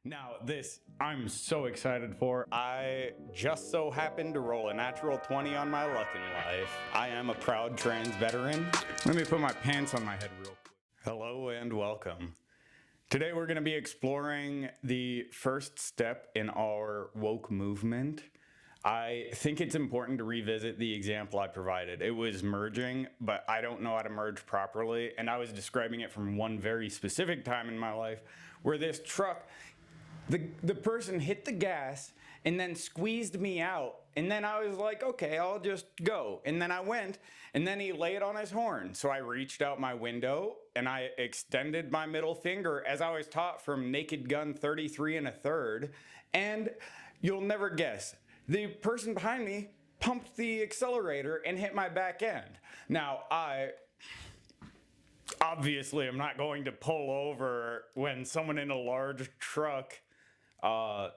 Now, this I'm so excited for. I just so happened to roll a natural 20 on my luck in life. I am a proud trans veteran. Let me put my pants on my head real quick. Hello and welcome. Today we're going to be exploring the first step in our woke movement. I think it's important to revisit the example I provided. It was merging, but I don't know how to merge properly, and I was describing it from one very specific time in my life where this truck, the person hit the gas and then squeezed me out. And then I was like, okay, I'll just go. And then I went, and then he laid on his horn. So I reached out my window and I extended my middle finger as I was taught from Naked Gun 33 1/3. And you'll never guess, the person behind me pumped the accelerator and hit my back end. Now, obviously, I'm not going to pull over when someone in a large truck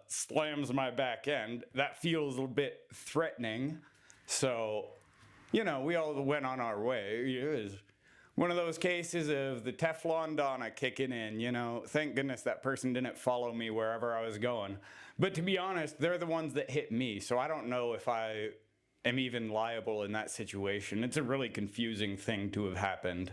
slams my back end. That feels a bit threatening. So, we all went on our way. It was one of those cases of the Teflon Donna kicking in, Thank goodness that person didn't follow me wherever I was going. But to be honest, they're the ones that hit me, so I don't know if I am even liable in that situation. It's a really confusing thing to have happened.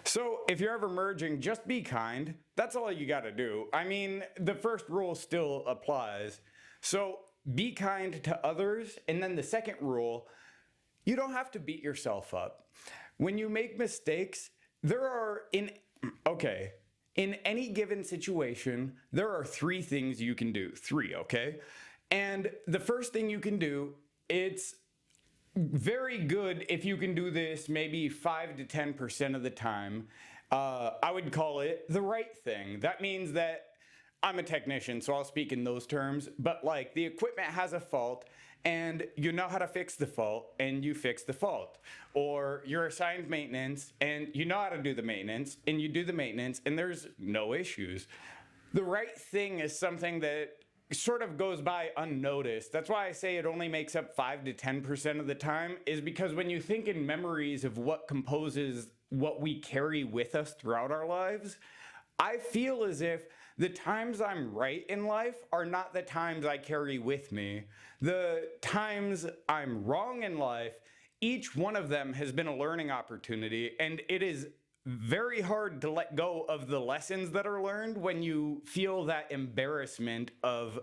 So if you're ever merging, just be kind. That's all you got to do. I mean, the first rule still applies. So be kind to others. And then the second rule, you don't have to beat yourself up. When you make mistakes, in any given situation, there are three things you can do. Three, okay? And the first thing you can do, it's very good if you can do this maybe 5 to 10% of the time. I would call it the right thing. That means that I'm a technician, so I'll speak in those terms, but like the equipment has a fault and you know how to fix the fault and you fix the fault. Or you're assigned maintenance and you know how to do the maintenance and you do the maintenance and there's no issues. The right thing is something that sort of goes by unnoticed. That's why I say it only makes up 5 to 10% of the time, is because when you think in memories of what composes what we carry with us throughout our lives, I feel as if the times I'm right in life are not the times I carry with me. The times I'm wrong in life, each one of them has been a learning opportunity, and it is very hard to let go of the lessons that are learned when you feel that embarrassment of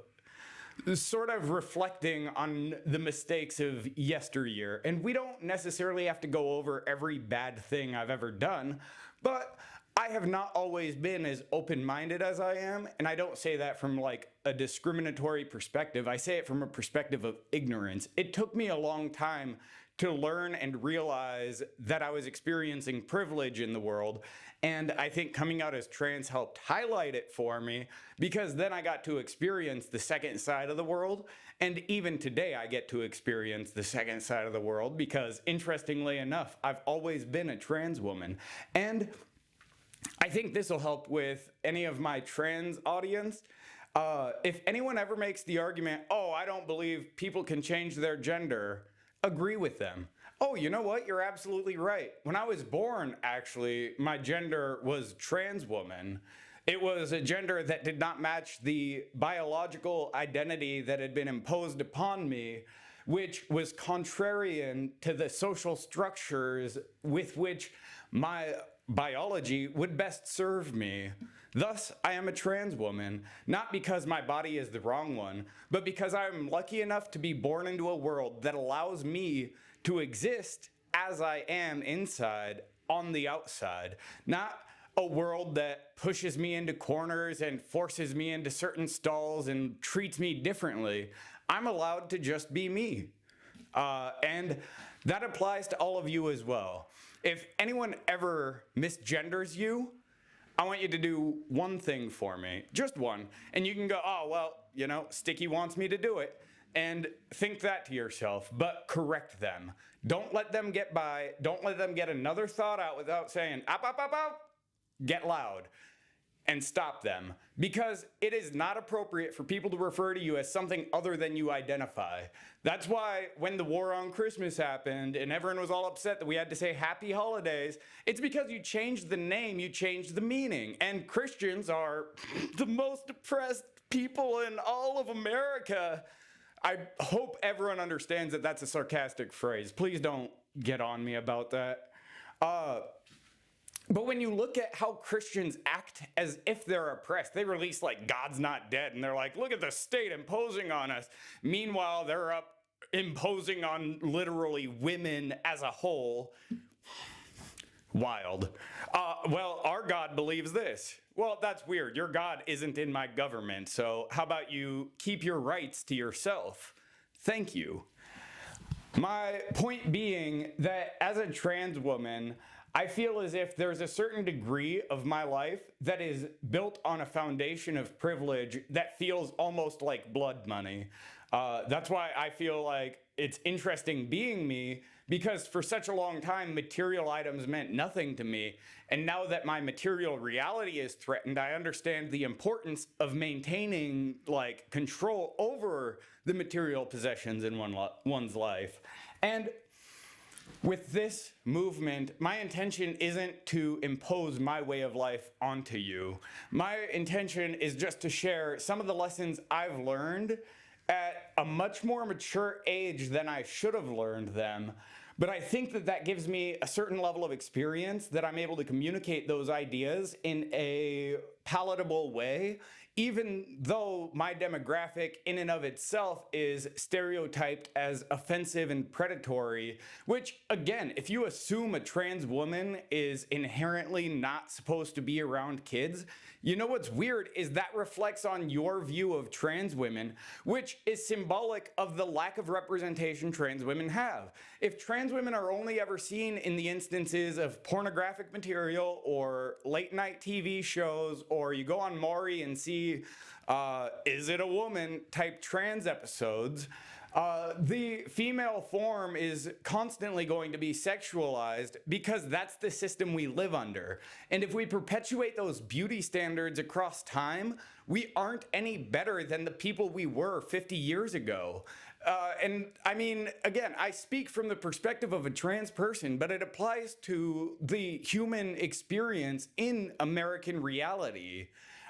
sort of reflecting on the mistakes of yesteryear. And we don't necessarily have to go over every bad thing I've ever done, but I have not always been as open-minded as I am, and I don't say that from like a discriminatory perspective. I say it from a perspective of ignorance. It took me a long time to learn and realize that I was experiencing privilege in the world. And I think coming out as trans helped highlight it for me, because then I got to experience the second side of the world. And even today I get to experience the second side of the world because, interestingly enough, I've always been a trans woman. And I think this will help with any of my trans audience. If anyone ever makes the argument, oh, I don't believe people can change their gender, agree with them. Oh, you know what? You're absolutely right. When I was born, actually, my gender was trans woman. It was a gender that did not match the biological identity that had been imposed upon me, which was contrarian to the social structures with which my biology would best serve me. Thus, I am a trans woman, not because my body is the wrong one, but because I'm lucky enough to be born into a world that allows me to exist as I am inside, on the outside. Not a world that pushes me into corners and forces me into certain stalls and treats me differently. I'm allowed to just be me. And that applies to all of you as well. If anyone ever misgenders you, I want you to do one thing for me, just one. And you can go, oh, well, Sticky wants me to do it. And think that to yourself, but correct them. Don't let them get by. Don't let them get another thought out without saying, up, up, up, up. Get loud. and stop them, because it is not appropriate for people to refer to you as something other than you identify. That's why when the war on Christmas happened and everyone was all upset that we had to say happy holidays, it's because you changed the name, you changed the meaning. And Christians are the most oppressed people in all of America. I hope everyone understands that that's a sarcastic phrase. Please don't get on me about that. But when you look at how Christians act as if they're oppressed, they release like God's not dead, and they're like, look at the state imposing on us. Meanwhile, they're up imposing on literally women as a whole. Wild. Well, our God believes this. Well, that's weird. Your God isn't in my government, so how about you keep your rights to yourself? Thank you. My point being that as a trans woman, I feel as if there's a certain degree of my life that is built on a foundation of privilege that feels almost like blood money. That's why I feel like it's interesting being me, because for such a long time, material items meant nothing to me. And now that my material reality is threatened, I understand the importance of maintaining like control over the material possessions in one's life. And with this movement, my intention isn't to impose my way of life onto you. My intention is just to share some of the lessons I've learned at a much more mature age than I should have learned them. But I think that that gives me a certain level of experience that I'm able to communicate those ideas in a palatable way, even though my demographic in and of itself is stereotyped as offensive and predatory, which again, if you assume a trans woman is inherently not supposed to be around kids, you know what's weird is that reflects on your view of trans women, which is symbolic of the lack of representation trans women have. If trans women are only ever seen in the instances of pornographic material or late night TV shows, or you go on Maury and see Is It a Woman type trans episodes, the female form is constantly going to be sexualized because that's the system we live under. And if we perpetuate those beauty standards across time, we aren't any better than the people we were 50 years ago. And I mean, again, I speak from the perspective of a trans person, but it applies to the human experience in American reality.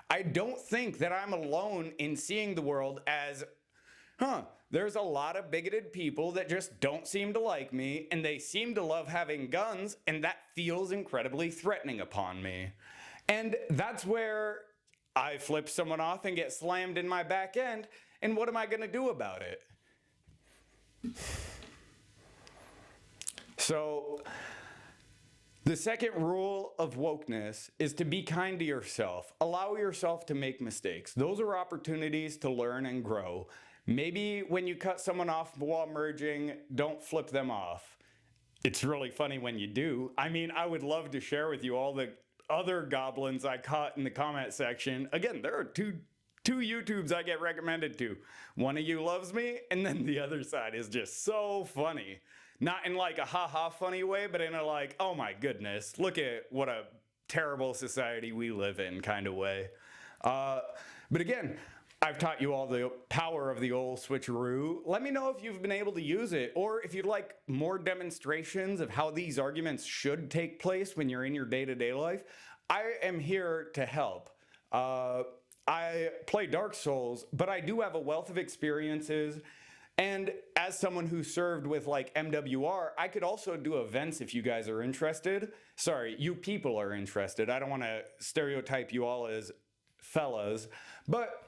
I don't think that I'm alone in seeing the world as, there's a lot of bigoted people that just don't seem to like me, and they seem to love having guns, and that feels incredibly threatening upon me. And that's where I flip someone off and get slammed in my back end, and what am I gonna do about it? So, the second rule of wokeness is to be kind to yourself. Allow yourself to make mistakes. Those are opportunities to learn and grow. Maybe when you cut someone off while merging, don't flip them off. It's really funny when you do. I mean, I would love to share with you all the other goblins I caught in the comment section. Again, there are two YouTubes I get recommended to. One of you loves me, and then the other side is just so funny. Not in like a ha-ha funny way, but in a like, oh my goodness, look at what a terrible society we live in kind of way. But again, I've taught you all the power of the old switcheroo. Let me know if you've been able to use it, or if you'd like more demonstrations of how these arguments should take place when you're in your day-to-day life. I am here to help. I play Dark Souls, but I do have a wealth of experiences. And as someone who served with like MWR, I could also do events if you guys are interested. Sorry, you people are interested. I don't want to stereotype you all as fellas. But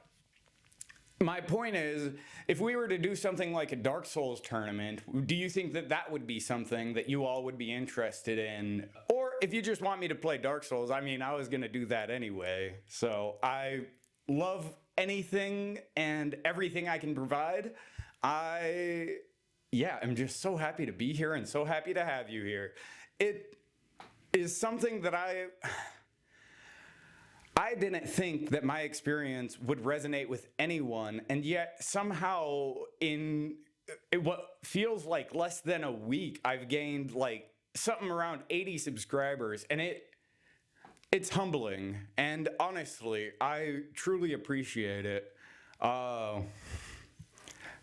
my point is, if we were to do something like a Dark Souls tournament, do you think that that would be something that you all would be interested in? Or if you just want me to play Dark Souls, I mean, I was going to do that anyway. So I love anything and everything I can provide. I'm just so happy to be here and so happy to have you here. It is something that I didn't think that my experience would resonate with anyone, and yet somehow in what feels like less than a week, I've gained like something around 80 subscribers, and it's humbling, and honestly, I truly appreciate it. Uh,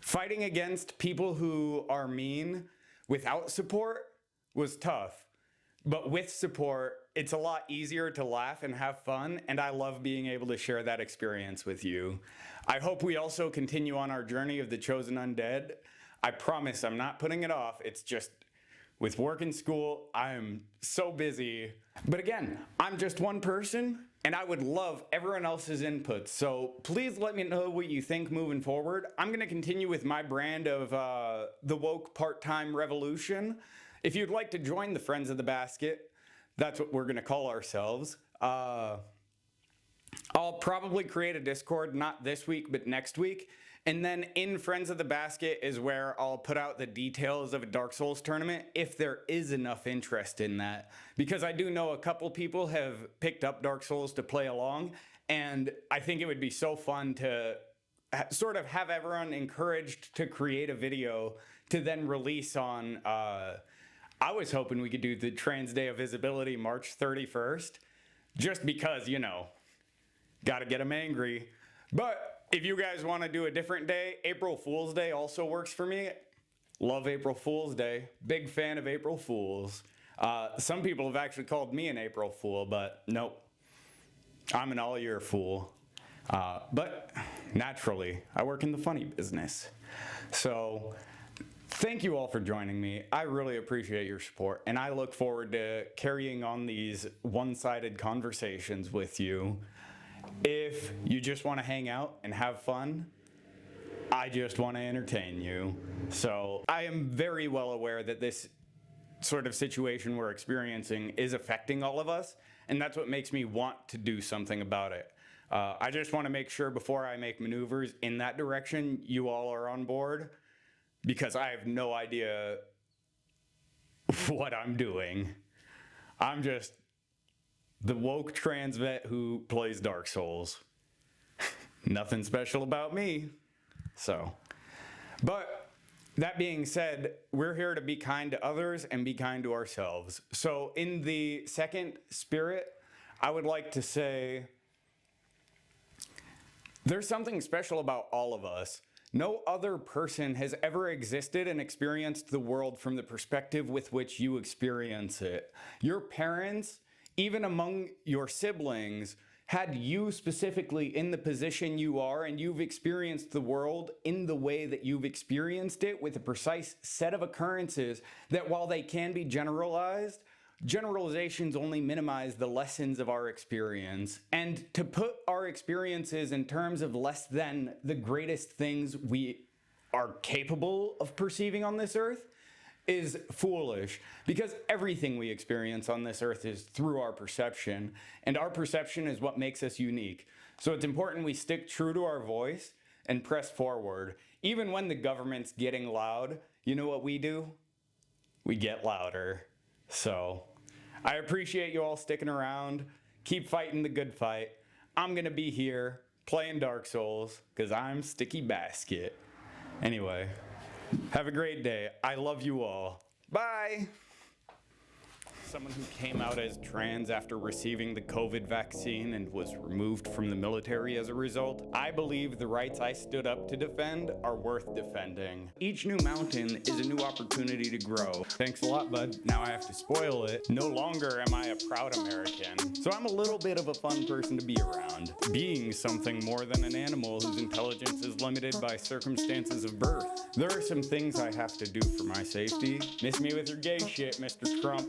Fighting against people who are mean without support was tough. But with support, it's a lot easier to laugh and have fun, and I love being able to share that experience with you. I hope we also continue on our journey of the chosen undead. I promise I'm not putting it off. It's just with work and school, I'm so busy. But again, I'm just one person, and I would love everyone else's input. So please let me know what you think moving forward. I'm going to continue with my brand of the woke part-time revolution. If you'd like to join the Friends of the Basket, that's what we're going to call ourselves. I'll probably create a Discord, not this week, but next week. And then in Friends of the Basket is where I'll put out the details of a Dark Souls tournament if there is enough interest in that. Because I do know a couple people have picked up Dark Souls to play along, and I think it would be so fun to sort of have everyone encouraged to create a video to then release on... I was hoping we could do the Trans Day of Visibility March 31st, just because, you know, gotta get them angry. But if you guys want to do a different day, April Fool's Day also works for me. Love April Fool's Day. Big fan of April Fools. Some people have actually called me an April Fool, but nope. I'm an all-year fool. But naturally, I work in the funny business. So... thank you all for joining me. I really appreciate your support, and I look forward to carrying on these one-sided conversations with you. If you just want to hang out and have fun, I just want to entertain you. So I am very well aware that this sort of situation we're experiencing is affecting all of us, and that's what makes me want to do something about it. I just want to make sure before I make maneuvers in that direction, you all are on board. Because I have no idea what I'm doing. I'm just the woke trans vet who plays Dark Souls. Nothing special about me. So, but that being said, we're here to be kind to others and be kind to ourselves. So in the second spirit, I would like to say there's something special about all of us. No other person has ever existed and experienced the world from the perspective with which you experience it. Your parents, even among your siblings, had you specifically in the position you are, and you've experienced the world in the way that you've experienced it with a precise set of occurrences that while they can be generalized, generalizations only minimize the lessons of our experience. And to put our experiences in terms of less than the greatest things we are capable of perceiving on this earth is foolish, because everything we experience on this earth is through our perception, and our perception is what makes us unique. So it's important we stick true to our voice and press forward. Even when the government's getting loud, you know what we do? We get louder. So I appreciate you all sticking around. Keep fighting the good fight. I'm gonna be here playing Dark Souls because I'm Sticky Basket. Anyway, have a great day. I love you all. Bye. Someone who came out as trans after receiving the COVID vaccine and was removed from the military as a result, I believe the rights I stood up to defend are worth defending. Each new mountain is a new opportunity to grow. Thanks a lot, bud. Now I have to spoil it. No longer am I a proud American, so I'm a little bit of a fun person to be around. Being something more than an animal whose intelligence is limited by circumstances of birth. There are some things I have to do for my safety. Miss me with your gay shit, Mr. Trump.